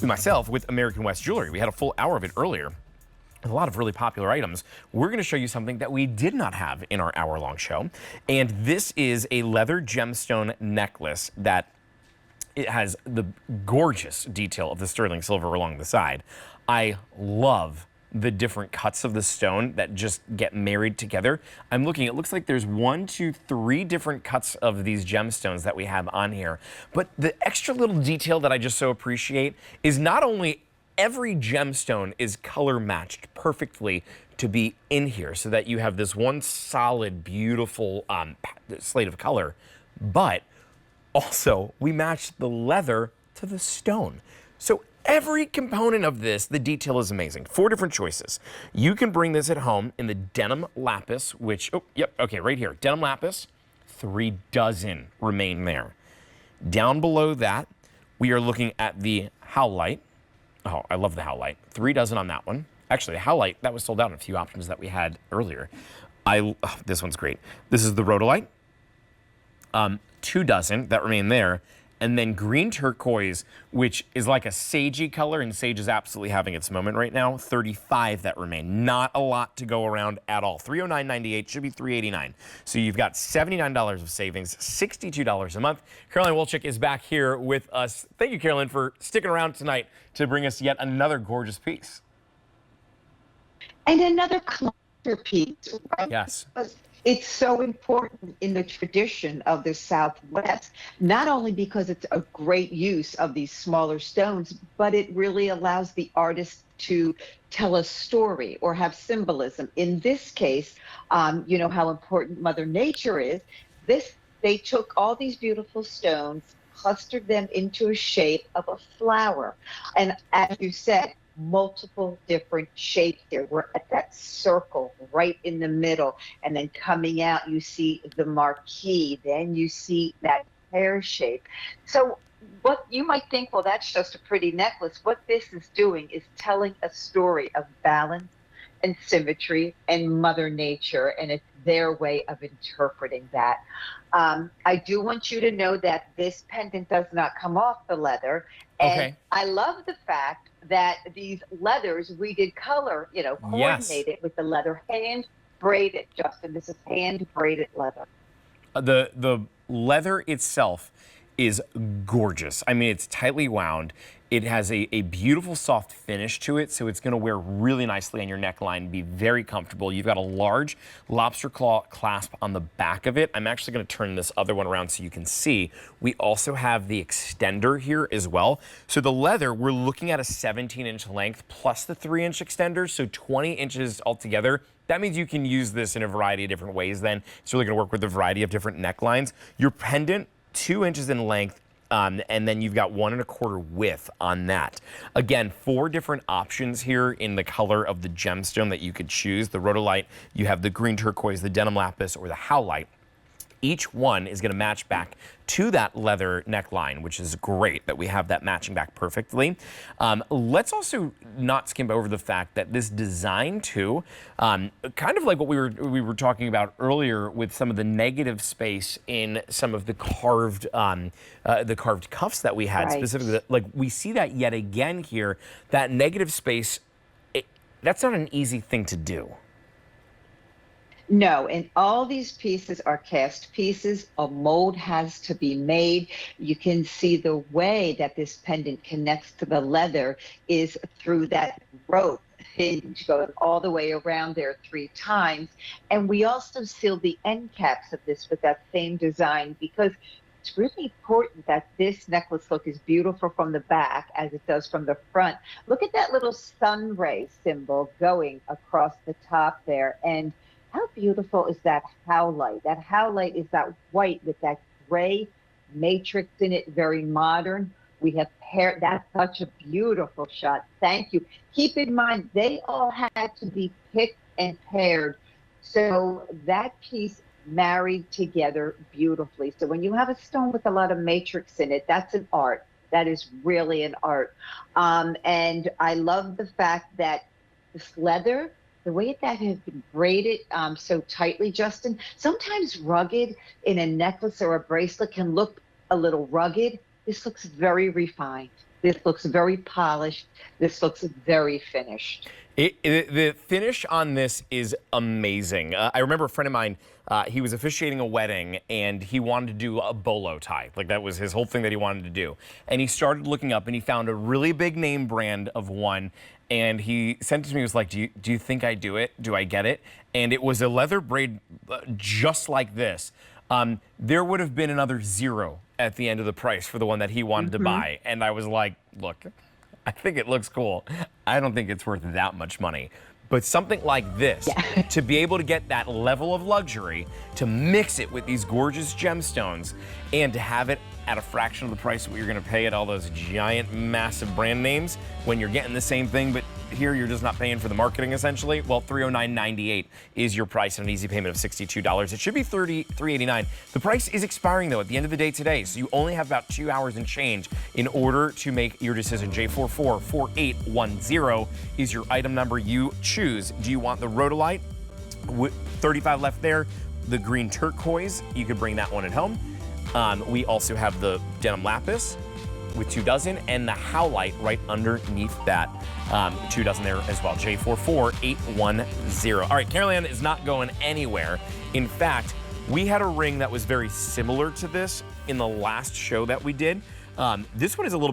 with myself with American West Jewelry. We had a full hour of it earlier. A lot of really popular items. We're going to show you something that we did not have in our hour-long show. And this is a leather gemstone necklace that it has the gorgeous detail of the sterling silver along the side. I love the different cuts of the stone that just get married together. I'm looking, it looks like there's 1, 2, 3 different cuts of these gemstones that we have on here. But the extra little detail that I just so appreciate is not only every gemstone is color matched perfectly to be in here so that you have this one solid, beautiful slate of color, but also we matched the leather to the stone. So every component of this, the detail is amazing. 4 different choices. You can bring this at home in the denim lapis, which, oh, yep, okay, right here. Denim lapis, 3 dozen remain there. Down below that, we are looking at the howlite. Oh, I love the howlite. 3 dozen on that one. Actually, the howlite, that was sold out in a few options that we had earlier. This one's great. This is the rhodolite. 2 dozen that remain there. And then green turquoise, which is like a sagey color, and sage is absolutely having its moment right now. 35 that remain. Not a lot to go around at all. $309.98 should be $389. So you've got $79 of savings, $62 a month. Caroline Wolchik is back here with us. Thank you, Caroline, for sticking around tonight to bring us yet another gorgeous piece. And another cluster piece, right? Yes. It's so important in the tradition of the Southwest, not only because it's a great use of these smaller stones, but it really allows the artist to tell a story or have symbolism. In this case, you know how important Mother Nature is. They took all these beautiful stones, clustered them into a shape of a flower. And as you said, multiple different shapes here. We're at that circle right in the middle, and then coming out you see the marquise, then you see that pear shape. So what you might think, well, that's just a pretty necklace. What this is doing is telling a story of balance and symmetry and Mother Nature, and it's their way of interpreting that. I do want you to know that this pendant does not come off the leather. And Okay. I love the fact that these leathers, we did color, you know, coordinated with the leather, hand braided, Justin. This is hand braided leather. The leather itself is gorgeous. I mean, it's tightly wound. It has a beautiful soft finish to it, so it's gonna wear really nicely on your neckline, be very comfortable. You've got a large lobster claw clasp on the back of it. I'm actually gonna turn this other one around so you can see. We also have the extender here as well. So the leather, we're looking at a 17-inch length plus the 3-inch extender, so 20 inches altogether. That means you can use this in a variety of different ways then. It's really gonna work with a variety of different necklines. Your pendant, 2 inches in length, and then you've got 1 1/4 width on that. Again, 4 different options here in the color of the gemstone that you could choose. The rhodolite, you have the green turquoise, the denim lapis, or the howlite. Each one is going to match back to that leather neckline, which is great that we have that matching back perfectly. Let's also not skim over the fact that this design too, kind of like what we were talking about earlier with some of the negative space in some of the carved cuffs that we had, specifically. Like we see that yet again here. That negative space, that's not an easy thing to do. No, and all these pieces are cast pieces. A mold has to be made. You can see the way that this pendant connects to the leather is through that rope hinge going all the way around there 3 times. And we also seal the end caps of this with that same design because it's really important that this necklace look is beautiful from the back as it does from the front. Look at that little sun ray symbol going across the top there. And how beautiful is that howlite? That howlite is that white with that gray matrix in it, very modern. We have paired, that's such a beautiful shot. Thank you. Keep in mind, they all had to be picked and paired. So that piece married together beautifully. So when you have a stone with a lot of matrix in it, that's an art. That is really an art. And I love the fact that this leather, the way that has been braided so tightly, Justin, sometimes rugged in a necklace or a bracelet can look a little rugged. This looks very refined. This looks very polished. This looks very finished. The finish on this is amazing. I remember a friend of mine, he was officiating a wedding and he wanted to do a bolo tie. Like that was his whole thing that he wanted to do. And he started looking up and he found a really big name brand of one. And he sent it to me, he was like, do you think I do it? Do I get it? And it was a leather braid just like this. There would have been another zero at the end of the price for the one that he wanted to buy. And I was like, look, I think it looks cool. I don't think it's worth that much money. But something like this, to be able to get that level of luxury, to mix it with these gorgeous gemstones, and to have it at a fraction of the price of what you're gonna pay at all those giant, massive brand names, when you're getting the same thing, but here you're just not paying for the marketing essentially. Well, $309.98 is your price on an easy payment of $62. It should be $389. The price is expiring though at the end of the day today, so you only have about 2 hours and change in order to make your decision. J444810 is your item number. You choose. Do you want the rhodolite? 35 left there. The green turquoise, you could bring that one at home. We also have the denim lapis with 2 dozen, and the howlite right underneath that, 2 dozen there as well. J44810. All right, Caroline is not going anywhere. In fact, we had a ring that was very similar to this in the last show that we did. This one is a little